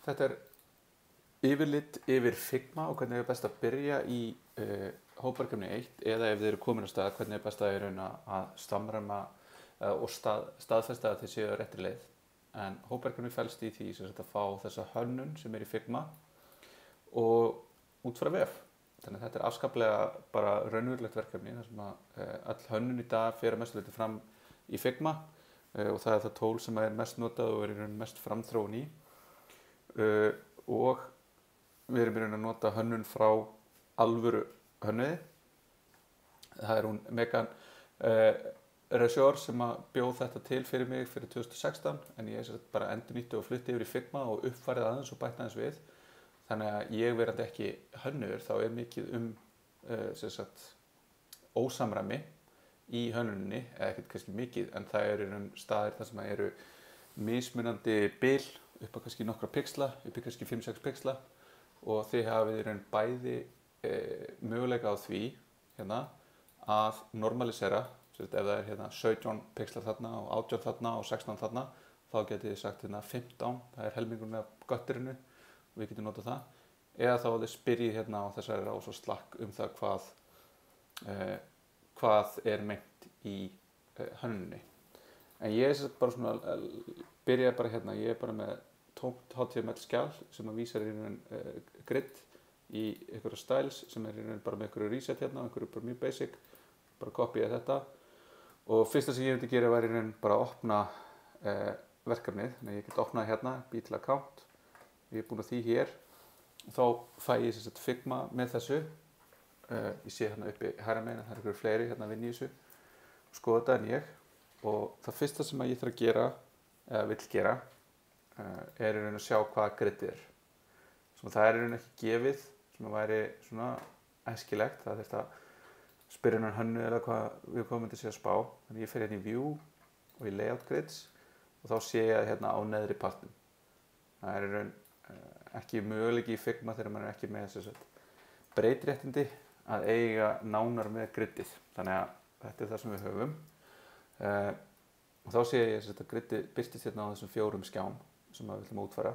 Þetta er yfirlit yfir Figma og hvernig er best að byrja í hópverkefni 1 eða ef þið eru komin á stað, hvernig er best að stamræma og staðfesta að þið séu á réttri leið. En hópverkefni felst í því sem að fá þessa hönnun sem er í Figma og út frá vef. Þannig að þetta er afskaplega bara raunverulegt verkefni þar sem að öll hönnun í dag fer að mestu leyti fram í Figma og það er það tól sem er mest notað og er í raun mest framþróun í. Og við erum í raun að nota hönnun frá alvöru hönnuði. Það er hún Megan Resjör sem að bjóð þetta til fyrir mig fyrir 2016 en ég bara endurnýtti og flutti yfir í Figma og uppfærið aðeins og bætti aðeins við. Þannig að ég verandi ekki hönnuður þá er mikið ósamræmi í hönnuninni, eða ekkert kannski mikið, en það eru í raun staðir þar sem eru mismunandi bil upp á kannski nokkra pixla, upp í kannski 5-6 pixla og þið hafið í raun bæði möguleika á því hérna, að normalisera, ef það er 17 pixlar þarna og 18 þarna og 16 þarna, þá getið þið sagt 15, það er helmingurinn af götturinu og við getum notað það, eða þá þið spyrjið hérna á þessari rás og slakk það hvað er meint í hönnuninni. En ég bara svona byrjaði bara hérna, ég er bara með tómt HTML skjal sem að vísar í raun grid í einhverja styles sem er í raun bara með einhverju reset hérna, einhverju bara mjög basic, bara kopíða þetta og fyrsta sem ég myndi gera var í raun bara að opna verkefnið, þannig að ég get opnað hérna, Beetle account, ég er búinn að því hér og þá fæ ég Figma með þessu, ég sé hérna uppi hægra megin að það er einhverju fleiri hérna að vinna í þessu, skoða þetta en ég og það fyrsta sem ég þarf að gera, eða vill gera, er í raun að sjá hvað griddið er. Það er í raun ekki gefið sem að væri svona æskilegt, það þurft að spyrja hönnu eða hvað við komum til að spá. Þannig ég fer hérna í View og í Layout Grids og þá sé ég hérna á neðri partum. Það er í raun ekki möguleiki í Figma þegar maður er ekki með breytiréttindi að eiga nánar með griddið. Þannig að þetta er það sem við höfum. Og þá sé ég að griddið birtist hérna á þessum 4 skjám sem við ætlum að útfæra.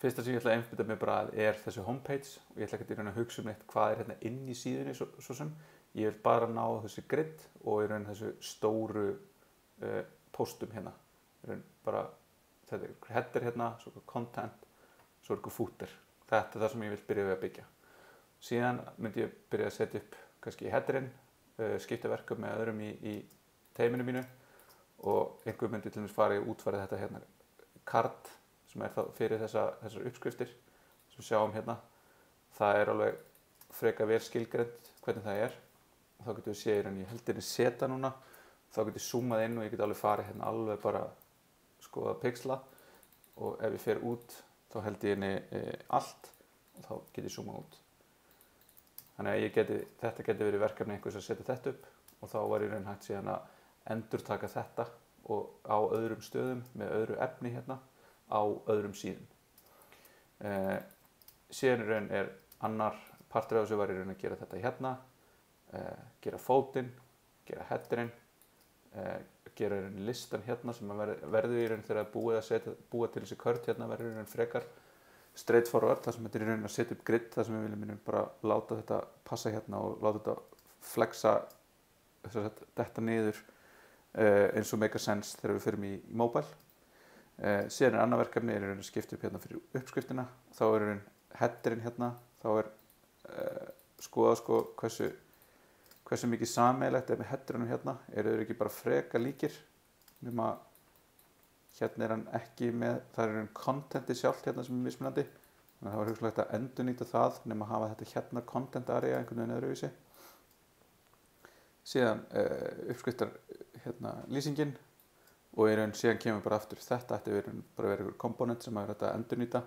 Fyrsta sem ég ætla að einbeita mig bara að er þessi homepage og ég ætla ekki að hugsa neitt hvað er hérna inn í síðunni svo sem. Ég vil bara ná þessi grid og í raun þessu stóru póstum hérna. Bara, þetta er header hérna, svo er content, svo er footer. Þetta er það sem ég vil byrja við að byggja. Síðan myndi ég byrja að setja upp kannski headerinn, skipta verkum með öðrum í teiminu mínu og einhver myndi til dæmis fara í útfæra þetta hérna card sem er fyrir þessar uppskriftir sem við sjáum hérna. Það er alveg freka vel skilgreint hvernig það er og þá getum við séð í heldinni seta núna, þá getum við zoomað inn og ég get alveg farið hérna alveg bara skoða pixla og ef ég fer út þá held ég henni allt og þá get ég zoomað út. Þannig að þetta geti verið verkefni einhvers að setja þetta upp og þá var í raun hægt síðan að endurtaka þetta og á öðrum stöðum með öðru efni hérna á öðrum síðum. Síðan í raun er annar partur af þessu var í raun að gera þetta hérna, gera fótinn, gera headerinn, gera í raun listan hérna sem verður í raun þegar búa til þessi kört hérna verður í raun frekar straightforward, þar sem þetta er í raun að setja upp grid, þar sem við viljum bara láta þetta passa hérna og láta þetta flexa þetta niður eins og make a sense þegar við förum í mobile. Síðan er annað verkefni er í raun að skipta upp hérna fyrir uppskriftina, þá er í raun headerinn hérna, þá er skoða hversu mikið sameiginlegt er með headerinnum hérna, eru þeir ekki bara freka líkir nema hérna er hann ekki með, það er raun contenti sjálft hérna sem er mismunandi, þannig að það var hugsanlegt að endurnýta það nema að hafa þetta hérna content area einhvern veginn öðruvísi. Síðan uppskriftar hérna lýsingin og í raun síðan kemur bara aftur þetta ætti bara að vera einhver komponent sem er þetta endurnýta,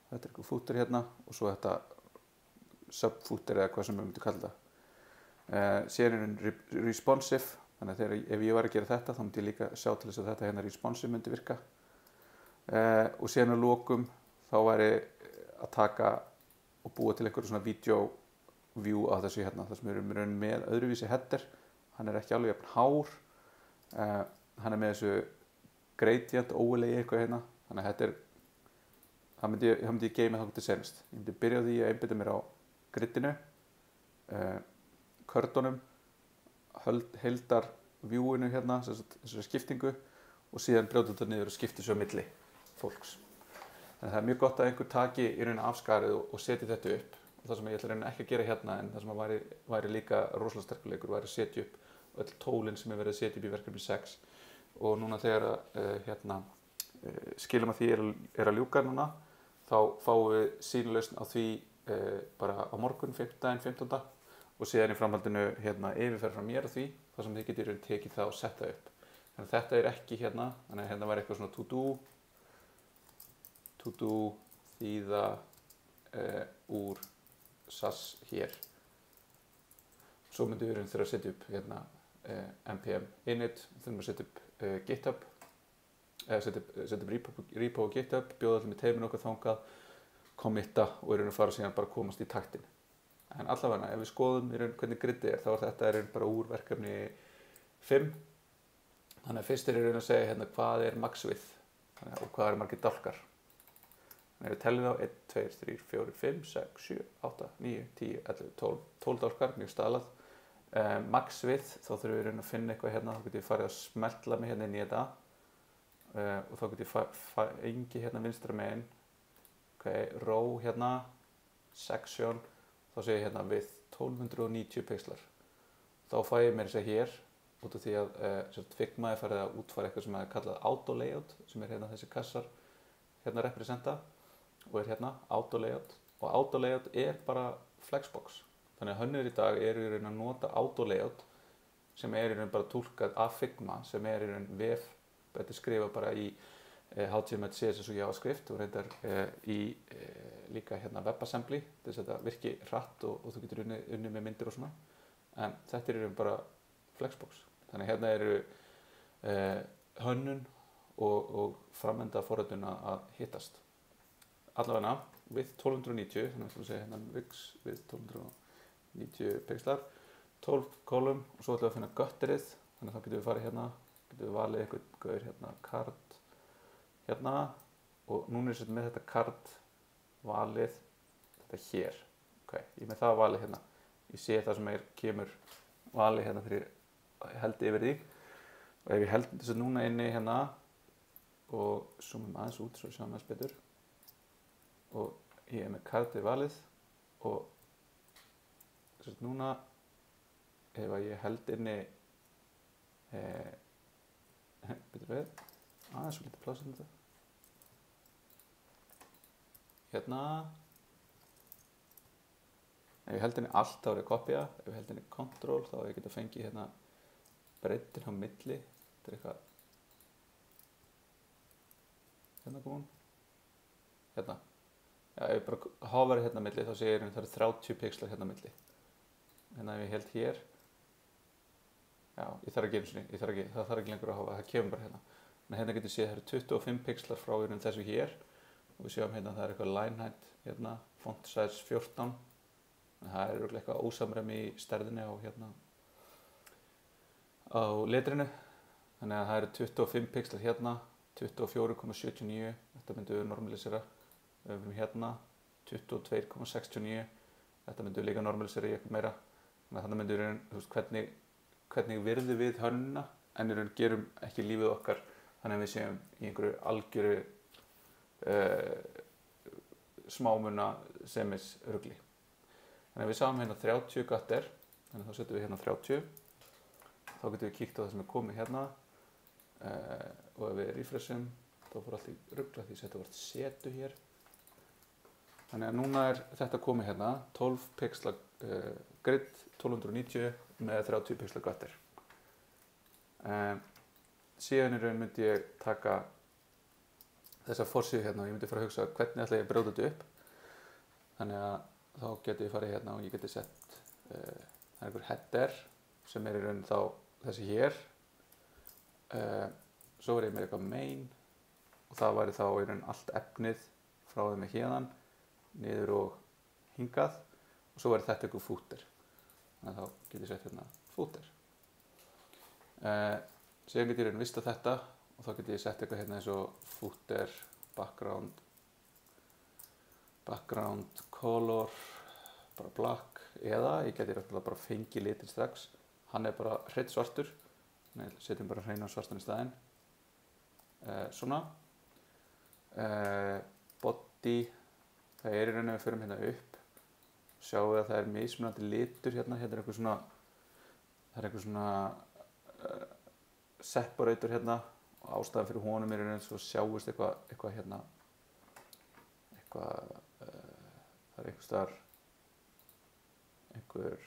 þetta er einhver footer hérna og svo þetta subfooter eða hvað sem við myndum kalla það. Síðan er responsive, þannig að ef ég var að gera þetta þá myndi ég líka sjá til þess að þetta hérna responsive myndi virka. Og síðan að lokum þá væri að taka og búa til einhverju svona video view á þessu hérna, þar sem við erum í raun með öðruvísi header, hann er ekki alveg jafn hár, hann er með þessu gradient overlay eitthvað hérna, þannig að þetta er það myndi ég geima þá til senast. Ég myndi byrja á því að einbeita mér á griddinu, kördunum, heildar vjúinu hérna, þessari skiptingu og síðan brjóta þetta niður og skipta svo á milli fólks. Þannig að það er mjög gott að einhver taki í rauninni afskarið og setja þetta upp. Og það sem ég ætla rauninni ekki að gera hérna en það sem væri líka rosalega sterkur leikur væri að setja upp öll tólin sem verið að setja upp í verkefni 6. Og núna þegar skilum að því er að ljúka núna, þá fáum við sýnilausn á því bara á morgun, 15. Og síðan í framhaldinu yfirferð frá mér á því, þar sem þið getur tekið það og setta upp. Þannig að þetta er ekki hérna, þannig að hérna var eitthvað svona to do, þýða úr SAS hér. Svo myndum við þurfa að setja upp hérna npm init, þurfum að setja upp GitHub, setja upp repo og GitHub, bjóða allir með teiminu okkar þangað, committa og að fara síðan bara að komast í taktin. En allavega, ef við skoðum hvernig griddið er, þá er þetta bara úr verkefni 5. Þannig að fyrst er að segja hérna hvað er max width og hvað eru margir dálkar. Þannig að við teljum þá 1, 2, 3, 4, 5, 6, 7, 8, 9, 10, 11, 12 dálkar, mjög staðlað. Max width, þá þurfum við að finna eitthvað hérna, þá getum við farið að smelta mig hérna inn í þetta og þá getum við fengið hérna vinstra megin, row hérna, section, þá segir ég hérna við 1290 pixlar. Þá fæ ég mér þess að hér, út af því að Figma er farið að útfæra eitthvað sem er kallað auto layout, sem er hérna þessi kassar hérna representa og er hérna auto layout. Og auto layout er bara flexbox. Þannig að hönnur í dag eru í raun að nota auto layout sem er í raun bara túlkað af Figma, sem er í raun vef, þetta er skrifað bara í HTML, CSS og JavaScript og reyndar líka hérna WebAssembly, þess að þetta virki hratt og þú getur unnið með myndir og svona. En þetta er bara flexbox. Þannig hérna eru hönnun og framenda forritun að hittast. Allavega við 1290, þannig að við segja hérna við 1290 pixlar, 12 kolum og svo ætlum við að finna gutterið, þannig að þá getum við farið hérna, getum við valið einhvern hérna card hérna og núna er með þetta card valið þetta hér. Ég með það valið hérna. Ég sé það sem kemur valið hérna þegar ég held yfir því og ef ég held þessu núna inni hérna og zoomum aðeins út svo við sjáum aðeins betur og ég með cardið valið og þessu núna ef ég held inni betur við aðeins svo lítið pláss þetta hérna ef ég held henni allt þá er ég að kopja, ef ég held henni control þá er ég geta fengið hérna breiddin á milli, þetta er eitthvað hérna komin hérna, já ef ég bara hover hérna á milli þá sé ég það eru 30 pixlar hérna á milli hérna ef ég held hér já, ég þarf ekki einu sinni, það þarf ekki lengur að hover, það kemur bara hérna en hérna getur séð það eru 25 pixlar frá þessu hér og við sjáum hérna það er eitthvað line height hérna, font size 14 en það er örugglega eitthvað ósamræmi í stærðinni á hérna á letrinu þannig að það eru 25 pixlar hérna 24,79 þetta myndum við normalisera við erum hérna 22,69 þetta myndum við líka normalisera í eitthvað meira þannig að þannig myndum við þú veist hvernig virðum við hönnuna en við gerum ekki lífið okkar þannig að við séum í einhverju algjöru smámuna semis rugli. Þannig að við sáum hérna 30 gutter, þannig að þá setjum við hérna 30. Þá getum við kíkt á það sem er komið hérna og ef við refreshum þá fór allt í rugla því að þetta vart setu hér. Þannig að núna er þetta komið hérna 12 pixla grid 1290 með 30 pixla gutter. Síðan í raun myndi ég taka þessa forsíðu hérna og ég myndi fara að hugsa hvernig ætla ég að brjóta þetta upp. Þannig að þá geti ég farið hérna og ég geti sett það er einhver header sem er í raun þá þessi hér. Svo er ég með eitthvað main og það væri þá í raun allt efnið frá þeim með hérðan niður og hingað og svo væri þetta eitthvað footer. Þannig að þá geti ég sett hérna footer. Síðan geti ég í raun vista þetta og þá geti ég sett eitthvað hérna eins og footer, background background color bara black, eða ég geti bara fengið litin strax, hann er bara hreinn svartur, setjum bara hreinan svartan í staðinn. Svona body, það er í rauninni, við förum hérna upp, sjáum við að það er mismunandi litur hérna er eitthvað svona, það er eitthvað svona separator hérna, og ástæðan fyrir honum er í rauninni svo sjáist eitthvað hérna, það er einhvers staðar einhver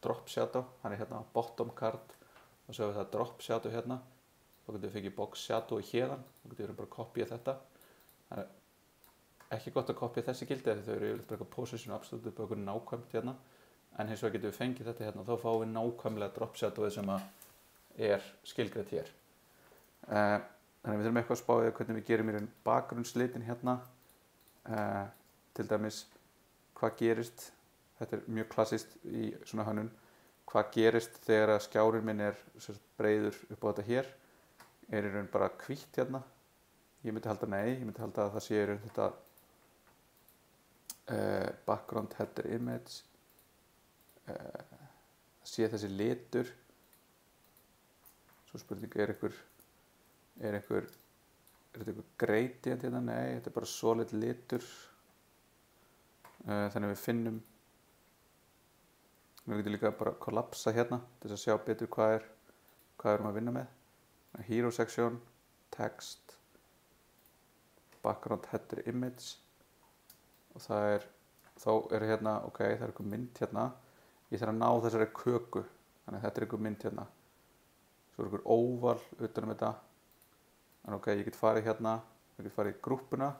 drop shadow, hann er hérna bottom card, og svo við það drop shadow hérna, þá getum við fengið box shadow hérðan, þá getum við bara að kopía þetta. Það er ekki gott að kopía þessi gildi, þau eru yfirleitt bara eitthvað position absolute upp á eitthvað nákvæmt hérna, en hins vegar getum við fengið þetta hérna, þá fáum við nákvæmlega drop shadowið sem er skilgreint hér. Þannig við þurfum eitthvað að spá í hvernig við gerum í raun bakgrunnslitin hérna, til dæmis hvað gerist, þetta er mjög klassist í svona hönnun, hvað gerist þegar að skjárinn minn er breiður upp á þetta hér, er í raun bara hvítt hérna, ég myndi halda nei, ég myndi halda að það sé í raun þetta background header image, það sé þessi litur, svo spurning er þetta einhver gradient hérna, nei, þetta er bara solid litur, þannig við finnum, við getum líka bara kollapsa hérna til að sjá betur hvað við erum að vinna með. Hero section, text, background header image, og þá er hérna, ok, það er einhver mynd hérna, ég þarf að ná þessari köku, þannig að þetta er einhver mynd hérna, svo er einhver óval utan þetta, en ok, ég get farið hérna, ég get farið í grúppuna,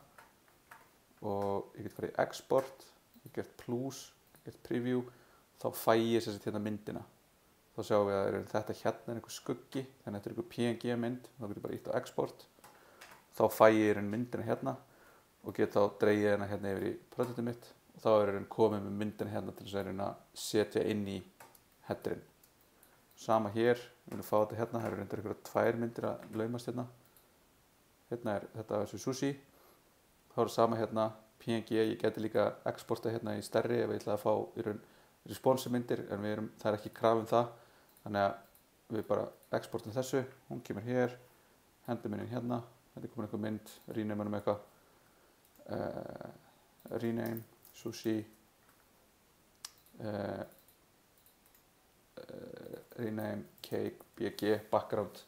og ég get farið í export, ég get plus, ég get preview, þá fæ ég þess að hérna myndina. Þá sjáum við að þetta hérna er einhver skuggi, þannig að þetta er einhver PNG mynd, þá getur ég bara ítt á export, þá fæ ég myndina hérna og get þá dregið hérna yfir í projektið mitt, og þá er komið með myndina hérna til þess að setja inn í headerinn. Sama hér, við viljum fá þetta hérna, það eru einhverjar 2 myndir að laumast hérna. Hérna er þetta þessu sushi. Þá er sama hérna, PNG, ég geti líka exporta hérna í stærri ef ég ætla að fá í raun responsive myndir, en það er ekki krafið það, þannig að við bara exportum þessu, hún kemur hér, hendum henni hérna, þetta er komin einhver mynd, rename hennum eitthvað, rename, sushi, rename, cake, BG, background.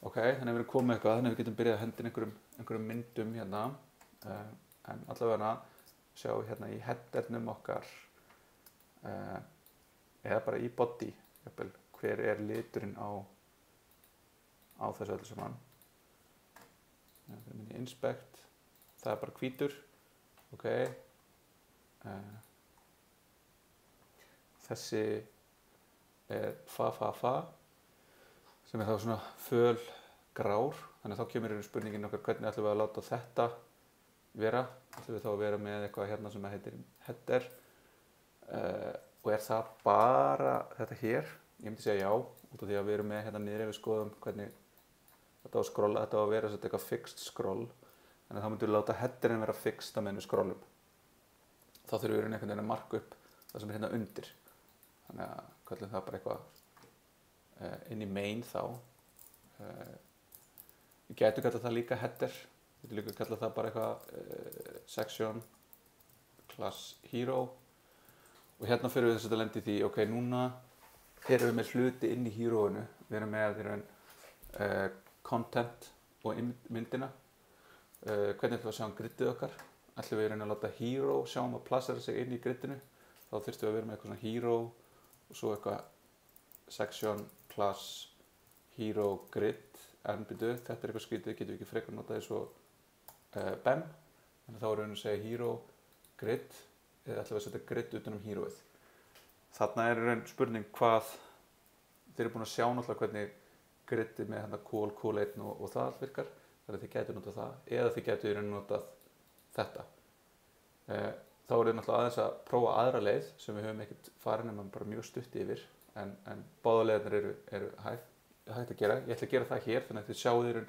Ok, þannig að við erum komið eitthvað, þannig að við getum byrjað að henda inn einhverjum myndum hérna, en allavega sjáum við hérna í headernum okkar, eða bara í body, hver er liturinn á þessu öllu saman. Það er minni inspect, það er bara hvítur, ok. Þessi er fa, sem er þá svona föl grár, þannig að þá kemur spurningin okkar hvernig ætlum við að láta þetta vera, ætlum við þá að vera með eitthvað hérna sem heitir header, og er það bara þetta hér? Ég myndi segja já, út af því að við erum með hérna niður ef við skoðum hvernig þetta á að skrolla, þetta á að vera eitthvað fixed scroll, þannig að þá myndum við láta headerinn vera fixed á meðan við scrollum. Þá þurfum við einhvern veginn að marka upp það sem er hérna undir, þannig að kallum það bara eitthvað inn í main þá. Við gætum kallað það líka header, við getum líka kallað það bara eitthvað section, class hero, og hérna fyrir við þess að þetta lendi því, ok, núna erum við með hluti inn í heroinu, við erum með content og myndina, hvernig ætlum við að sjá griddið okkar, ætlum við að láta hero sjá að placera sig inn í griddinu, þá þurftum við að vera með eitthvað svona hero og svo eitthvað section, class, hero, grid, en byrju, þetta er eitthvað skrítið, getum við ekki frekar notaði svo BEM, þannig að þá erum við að segja hero, grid, eða ætlum við að setja grid utan heroið. Þarna er raun spurning hvað, þeir eru búin að sjá náttúrulega hvernig gridið með hérna Cool1 og það allt virkar, þannig að þið gætu notað það, eða þið gætu í raun notað þetta. Þá er náttúrulega aðeins að prófa aðra leið sem við höfum ekkert farin en bara mjög stutt yfir, en báðar leiðirnar eru hægt að gera. Ég ætla að gera það hér, þannig að þið sjáu þið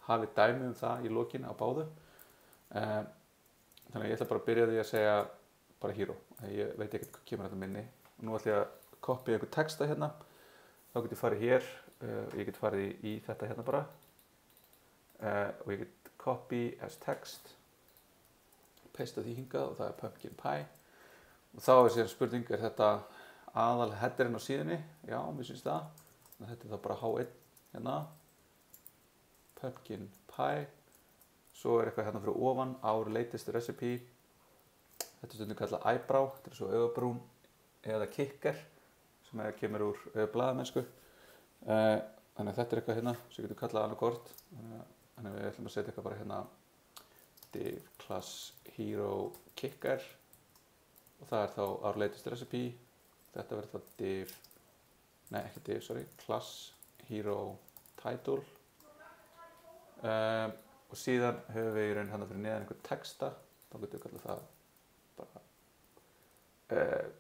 hafið dæmi um það í lokin á báðu. Þannig að ég ætla bara að byrja á því að segja bara hero. Ég veit ekkert hvað kemur þetta minni. Og nú ætla ég að kopja einhver texta hérna. Þá get ég farið hér og ég get farið í þetta hérna bara. Og ég get copy as text, paste því hingað og það er pumpkin pie. Og þá er síðan spurning, er þetta aðal headerinn á síðunni? Já, mér syns það. Þetta er þá bara H1 hérna. Pumpkin pie. Svo er eitthvað hérna fyrir ofan, our latest recipe. Þetta er stundum kallað eyebrow, þetta er svo augabrún eða kicker sem kemur úr blaðamennsku. Þannig að þetta er eitthvað hérna sem getur kallað annað kort. Þannig að við ætlum að setja eitthvað bara hérna div class hero kicker og það er þá our latest recipe. Þetta verður þá div, nei ekki div, sorry, class hero title. Og síðan höfum við í raun hérna fyrir neðan einhver texta, þá getum við kallað það bara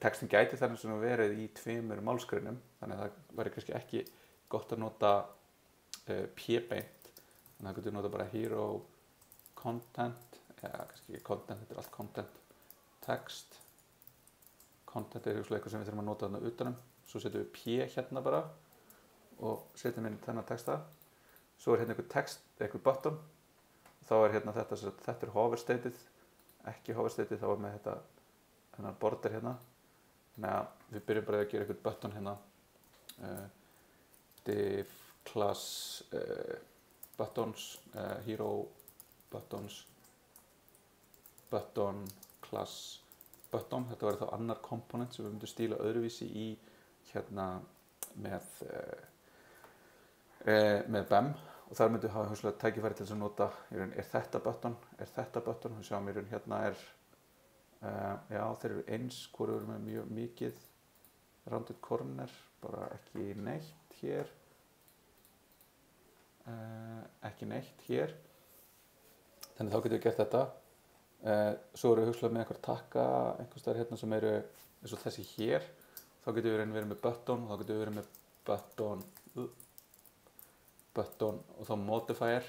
textin gæti þannig sem verið í 2 málsgreinum, þannig að það væri kannski ekki gott að nota p-beint, þannig að það getur nota bara hero content, eða kannski ekki content, þetta er allt content, text, content er eitthvað sem við þurfum að nota þarna utanum, svo setjum við p hérna bara og setjum inn þennan texta, svo er hérna einhver text, einhver button, þá er hérna þetta er hover stateið, ekki hover stateið, þá er með þetta hennar border hérna, þannig að við byrjum bara að gera einhvern button hérna, div class buttons, hero buttons, button class button, þetta verður þá annar komponent sem við myndum stíla öðruvísi í hérna með BEM og þar myndum við hafa hugsalega tækifæri til þess að nota er þetta button, við sjáum í raun hérna já þeir eru eins, hvoru eru með mjög mikið rounded corner, bara ekki neitt hér, þannig þá getum við gert þetta. Svo eru við hugsalega með einhver takka einhvers staðar hérna sem eru eins og þessi hér, þá getum við verið með button, þá getum við verið með button og þá modifier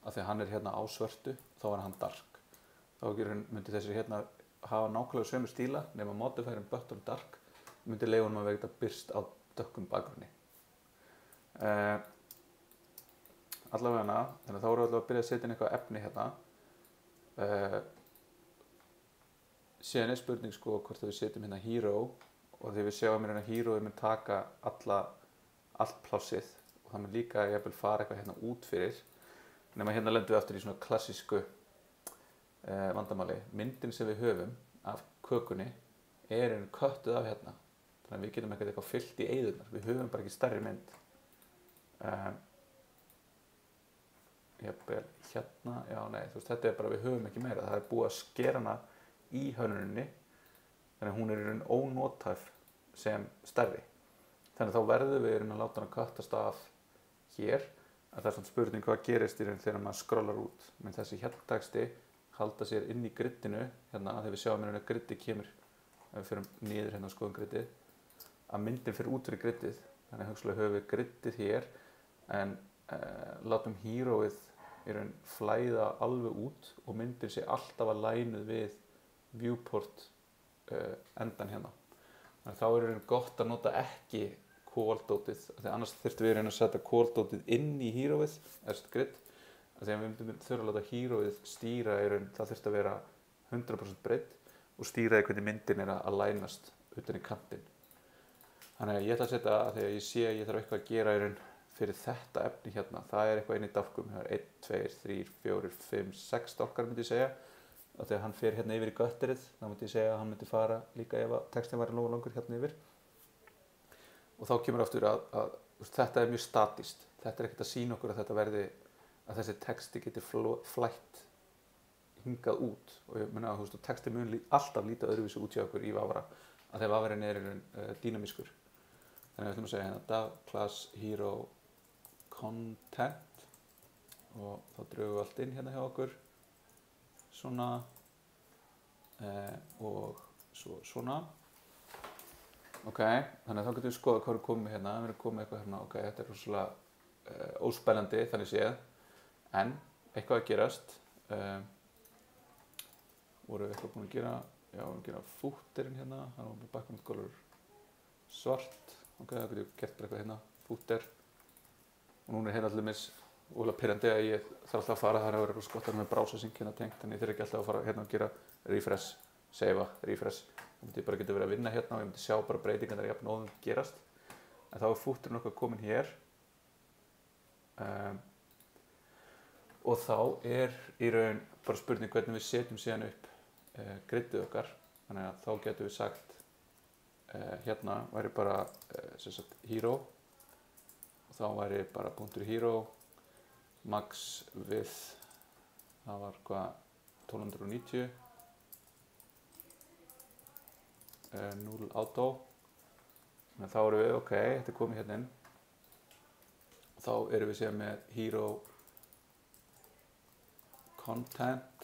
af því að hann er hérna á svörtu, þá er hann dark. Þá myndi þessi hérna hafa nákvæmlega sömu stíla nema modifierin button dark myndi leyfa honum að vera þetta byrst á dökkum bakgrunni. Allavega hana, þannig að þá erum við allavega að byrja að setja inn eitthvað efni hérna. Síðan er spurning sko hvort við setjum hérna hero og þegar við sjáum hérna hero mun taka allt plássið og það mun líka jafnvel fara eitthvað hérna út fyrir nema hérna lendum við aftur í svona klassísku vandamáli. Myndin sem við höfum af kökunni er köttuð af hérna þannig að við getum ekkert eitthvað fyllt í eyðurnar, við höfum bara ekki stærri mynd. Jafnvel hérna, já nei, þú veist þetta er bara við höfum ekki meira, það er búið að skera hana í hönnuninni þannig að hún er í raun ónotæf sem stærri. Þannig að þá verðum við að láta hana köttast af hér, en það er svona spurning hvað gerist í raun þegar maður scrollar út. Men þessi hérna texti halda sér inn í griddinu, hérna þegar við sjáum að griddi kemur, ef við fyrir niður hérna og skoðum griddið, að myndin fyrir út fyrir griddið, þannig að hugsalega höfum við griddið hér, en látum heroið í raun flæða alveg út og myndin sé alltaf að lænuð við viewport endan hérna. Þannig að þá er í raun gott að nota ekki call-dótið, því annars þurftum við að setja call-dótið inn í heroið, eða grid, því að við myndum þurfa að láta heroið stýra í raun, það þurfti að vera 100% breidd og stýra í hvernig myndin er að lænast utan í kantinn. Þannig að ég ætla að setja að þegar ég sé að ég þarf eitthvað að gera í raun fyrir þetta efni hérna, það er eitthvað inn í dálkum, það er 1, 2, 3, 4, 5, 6 dálkar myndi ég segja, og þegar hann fer hérna yfir í gutterið, þá myndi ég segja að hann myndi fara líka ef að textin væri nógu langur hérna yfir. Og þá kemur aftur að þetta er mjög statist, þetta er ekkert að sýna okkur að þetta verði, að þessi texti geti flætt hingað út og ég meina að texti mun alltaf líta öðruvísi út hjá okkur í Vavra að þegar Vavrin er dýnamískur. Þannig að við ætlum að segja hérna div class hero content og þá drögum við allt inn hérna hjá okkur svona og svo svona. Ok, þannig að þá getum við skoða hvað við komum hérna, við erum komið eitthvað hérna, ok, þetta er rosalega óspennandi þannig séð, en eitthvað að gerast vorum við eitthvað búin að gera, já, við vorum að gera footerinn hérna, það var background color svart, ok, það getur gert bara eitthvað hérna, footer, og núna hérna allir mis ólega pirrandi að ég þarf alltaf að fara, það er að vera eitthvað skottar með browsersync hérna tengt, en ég þurfi ekki alltaf að fara hérna og gera refresh, savea, refresh, þá myndi ég bara geta verið að vinna hérna og ég myndi sjá bara breytingar þegar jafn óðum gerast, en þá er footerinn okkar komin hér, og þá er í raun bara spurning hvernig við setjum síðan upp griddið okkar, þannig að þá getum við sagt hérna væri bara sem sagt hero og þá væri bara .hero max width það var hvað 1290 0 auto þannig að þá erum við ok, þetta er komið hérna inn og þá erum við síðan með hero content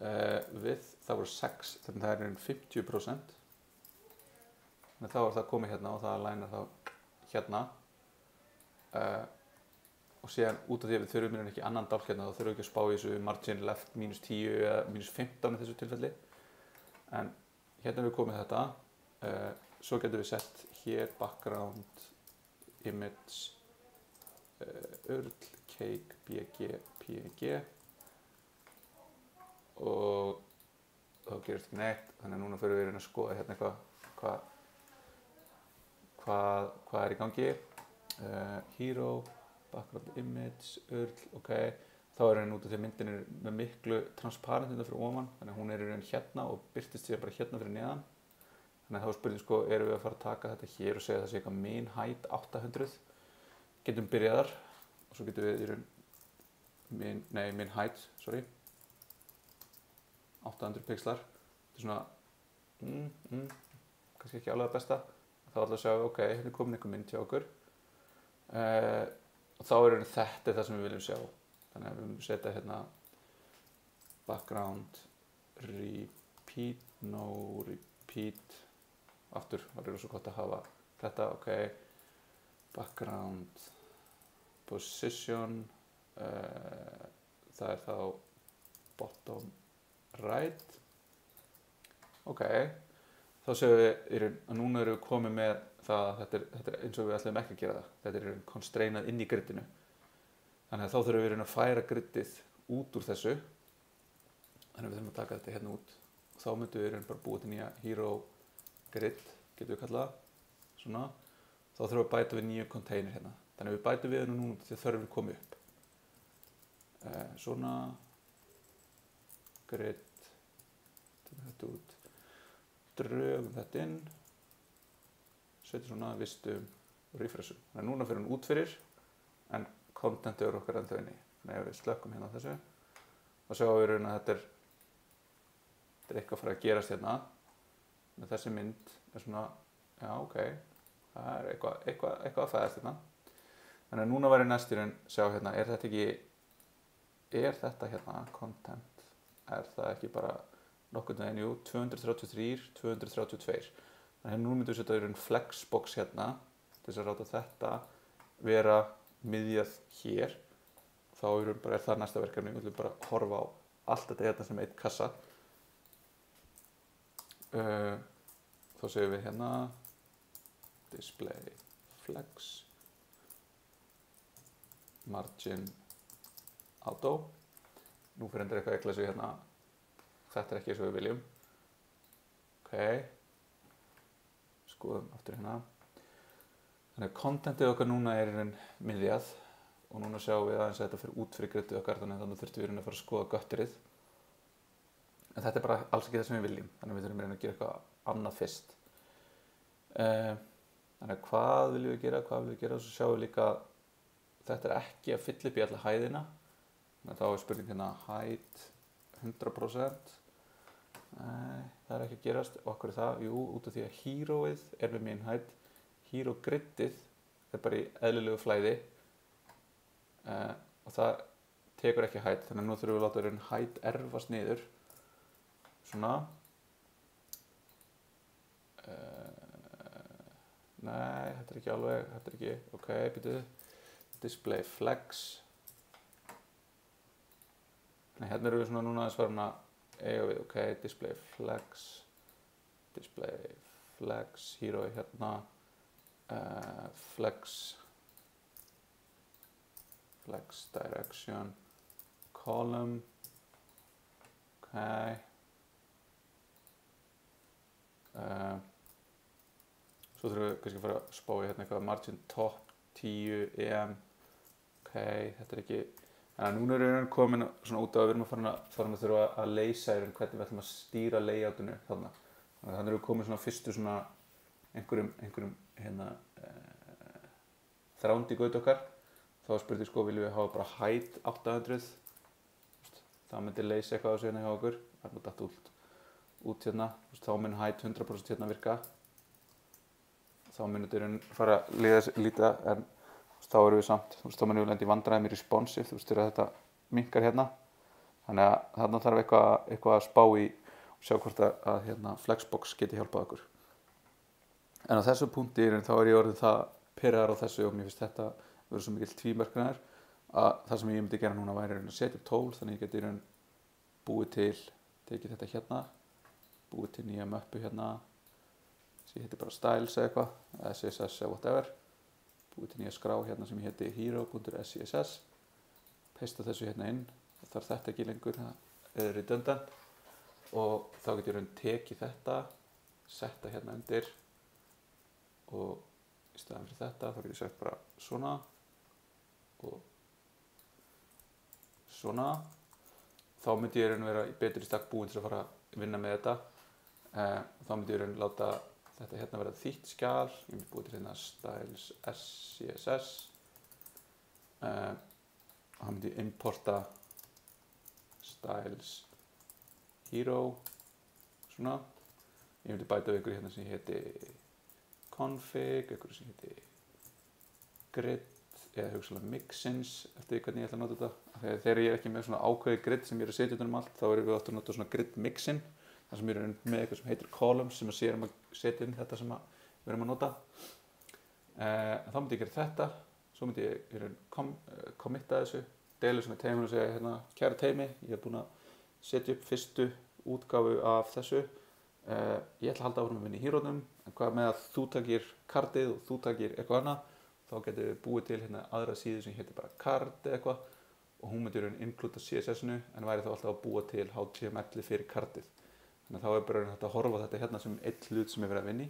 width það voru 6 þannig að það er 50% þannig að þá er það komið hérna og það alignar þá hérna og síðan út af því að við þurfum ekki annan dálk hérna þá þurfum við ekki að spá í þessu margin left -10 eða -15 í þessu tilfelli en hérna við komið þetta svo getum við sett hér background image url cake bg png og þá gerist ekki neitt þannig að núna fyrir við að skoða hérna hvað er í gangi hero, background image, url, ok þá er hérna út af því að myndin er með miklu transparent hérna fyrir ofan þannig að hún er í raun hérna og birtist sér bara hérna fyrir neðan þannig að þá er spurning sko, erum við að fara að taka þetta hér og segja það sé eitthvað min height 800 getum byrjaðar og svo getum við í raun min height, sorry 800 pixlar þetta er svona kannski ekki alveg besta þá ætla að sjá ok, hérna er komin einhver mynd hjá okkur og þá er þetta það sem við viljum sjá þannig að við viljum setja hérna background repeat, no repeat aftur, það er svo gott að hafa þetta, ok background position það er þá bottom right ok þá séum við í raun að núna erum við komið með það að þetta er eins og við ætlum ekki að gera það þetta er í raun constrainað inn í griddinu þannig að þá þurfum við í raun að færa griddið út úr þessu þannig að við þurfum að taka þetta hérna út og þá myndum við í raun bara búið til nýja hero grid getum við kallað svona þá þurfum við að bæta við nýju container hérna þannig að við bætum við hennu núna til þörfum við komið upp svona grid tökum þetta út drögum þetta inn setjum svona vistum og refreshum þannig að núna fyrir hún út fyrir en contentið er okkar ennþá inni þannig að ef við slökkum hérna á þessu þá sjáum við raun að þetta er eitthvað að fara að gerast hérna með þessi mynd er svona já ok það er eitthvað að fæðast hérna þannig að núna væri næst í raun sjá hérna er þetta hérna content er það ekki bara nokkurn veginn, jú, 233, 232 þannig að nú myndum við setja í raun flexbox hérna til þess að ráta þetta vera miðjað hér þá í raun bara er það næsta verkefni við viljum bara horfa á allt þetta hérna sem eitt kassa þá segjum við hérna display flex margin auto nú fyrir endur eitthvað eitthvað svo hérna þetta er ekki eins og við viljum ok skoðum aftur hérna þannig að contentið okkar núna er í raun miðjað og núna sjáum við aðeins að þetta fyrir út fyrir griddið okkar þannig að þannig þurftum við að fara að skoða götterið en þetta er bara alls ekki það sem við viljum þannig að við þurfum að gera eitthvað annað fyrst þannig að hvað viljum við gera og svo sjáum við líka þetta er ekki að fylla upp í alla hæðina þannig að þá er spurning hérna height 100% nei, það er ekki að gerast og okkur er það, jú, út af því að heroið er með min height hero griddið er bara í eðlilegu flæði og það tekur ekki height þannig að nú þurfum við að láta raun height erfast niður svona nei, þetta er ekki alveg þetta er ekki, ok, byrjuðu display flex nei, hérna erum við svona núna aðeins farin að eiga við, ok, display flex, hero hérna, flex direction, column, ok, svo þurfum við kannski að fara að spá í hérna eitthvað margin top 10 EM, ok, þetta er ekki, þannig að núna erum við komin svona út á að við erum að fara að þurfa að leysa hvernig við ætlum að stýra layoutinu þarna. Þannig að erum við komin svona fyrstu svona einhverjum hérna þránd í gaut okkar. Þá spurði sko, viljum við hafa bara height 800, það myndi leysa eitthvað á sig hérna hjá okkur, það er nú datt út hérna, þá mun height 100% hérna virka. Þá munir þetta fara að líta, en þá erum við samt, þá munum við lenda í vandræðum í responsive, þegar þetta minnkar hérna. Þannig að þarna þarf eitthvað að spá í og sjá hvort að hérna, Flexbox geti hjálpað okkur. En á þessu punkti þá er ég orðið það pirraður á þessu og mér finnst þetta verið svo mikill tvíverknaður að það sem ég myndi gera núna væri að setja upp tól, þannig ég geti búið til, tekið þetta hérna, búið til nýja möppu hérna, sem ég heiti bara styles eða eitthvað, SCSS eða whatever, búið til nýja skrá hérna sem ég heiti hero.scss, paste þessu hérna inn, það þarf þetta ekki lengur, það er redundant og þá get ég tekið þetta, setta hérna undir og í staðan fyrir þetta þá get ég sett bara svona og svona. Þá myndi ég vera í betri stakk búinn til að fara að vinna með þetta. Þá myndi ég láta þetta hérna vera þýtt skjal, ég myndi búið til hérna styles SCSS. Þá myndi ég importa styles hero, svona. Ég myndi bæta við ykkur hérna sem heiti config, ykkur sem heiti grid eða hugsalega mixins eftir því hvernig ég ætla að nota þetta. Þegar ég er ekki með svona ákveðið grid sem ég er að setja utan allt, þá erum við aftur að nota svona grid mixin, þar sem við erum með eitthvað sem heitir columns sem að séum að setja inn þetta sem við erum að nota. Þá myndi ég gera þetta, svo myndi ég committa þessu, deila þessu með teiminu og segja hérna, kæra teimi, ég er búinn að setja upp fyrstu útgáfu af þessu. Ég ætla að halda áfram að vinna í hýrónum, en hvað með að þú takir cardið og þú takir eitthvað annað, þá getum við búið til hérna aðra síðu sem heitir bara card eða eitthvað og hún myndi inklúta CSS-inu en væri þá alltaf að búa til HTML fyrir cardið. Þannig að þá er bara hægt að horfa þetta hérna sem einn hlut sem er verið að vinna í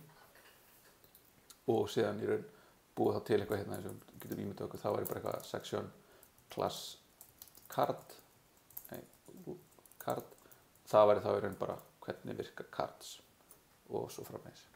og síðan búið þá til eitthvað hérna sem getur ímyndað okkur, þá væri bara eitthvað section class card, það væri þá bara hvernig virka cards og svo framvegis.